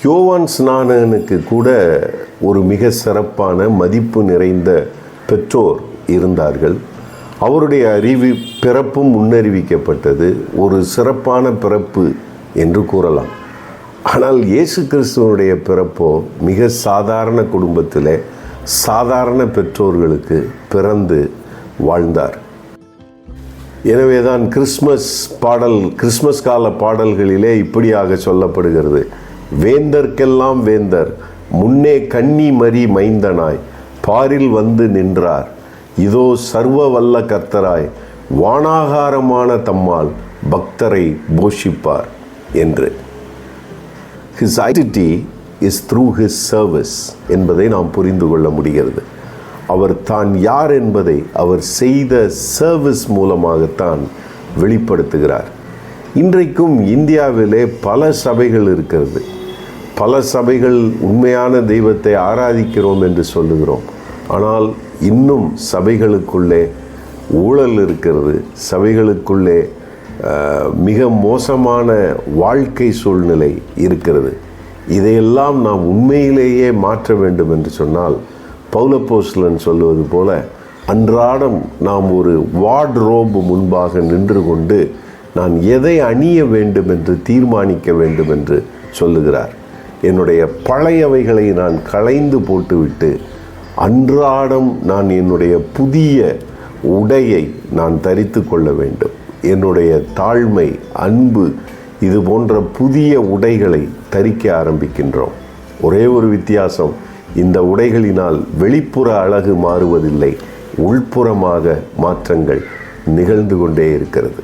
யோவான் ஸ்நானகனுக்கு கூட ஒரு மிக சிறப்பான மதிப்பு நிறைந்த பெற்றோர் இருந்தார்கள். அவருடைய பிறப்பும் முன்னறிவிக்கப்பட்டது, ஒரு சிறப்பான பிறப்பு என்று கூறலாம். ஆனால் இயேசு கிறிஸ்துவனுடைய பிறப்போ மிக சாதாரண குடும்பத்தில் சாதாரண பெற்றோர்களுக்கு பிறந்து வாழ்ந்தார். எனவே தான் கிறிஸ்மஸ் கால பாடல்களிலே இப்படியாக சொல்லப்படுகிறது: வேந்தர்க்கெல்லாம் வேந்தர், முன்னே கன்னி மரி மைந்தனாய் பாரில் வந்து நின்றார், இதோ சர்வ வல்ல கர்த்தராய் வானாகாரமான தம்மால் பக்தரை போஷிப்பார் என்று. His identity is through his service என்பதை நாம் புரிந்து கொள்ள முடிகிறது. அவர் தான் யார் என்பதை அவர் செய்த சர்வீஸ் மூலமாகத்தான் வெளிப்படுத்துகிறார். இன்றைக்கும் இந்தியாவிலே பல சபைகள் இருக்கிறது. பல சபைகள் உண்மையான தெய்வத்தை ஆராதிக்கிறோம் என்று சொல்லுகிறோம். ஆனால் இன்னும் சபைகளுக்குள்ளே ஊழல் இருக்கிறது. சபைகளுக்குள்ளே மிக மோசமான வாழ்க்கை சூழ்நிலை இருக்கிறது. இதையெல்லாம் நாம் உண்மையிலேயே மாற்ற வேண்டும் என்று சொன்னால், பவுலப்போஸ்தலன் சொல்லுவது போல அன்றாடம் நாம் ஒரு வார்ட்ரோப் முன்பாக நின்று கொண்டு நான் எதை அணிய வேண்டும் என்று தீர்மானிக்க வேண்டும் என்று சொல்லுகிறார். என்னுடைய பழையவைகளை நான் களைந்து போட்டுவிட்டு அன்றாடம் நான் என்னுடைய புதிய உடையை நான் தரித்து கொள்ள வேண்டும். என்னுடைய தாழ்மை, அன்பு, இது போன்ற புதிய உடைகளை தரிக்க ஆரம்பிக்கின்றோம். ஒரே ஒரு வித்தியாசம், இந்த உடைகளினால் வெளிப்புற அழகு மாறுவதில்லை, உள்புறமாக மாற்றங்கள் நிகழ்ந்து கொண்டே இருக்கிறது.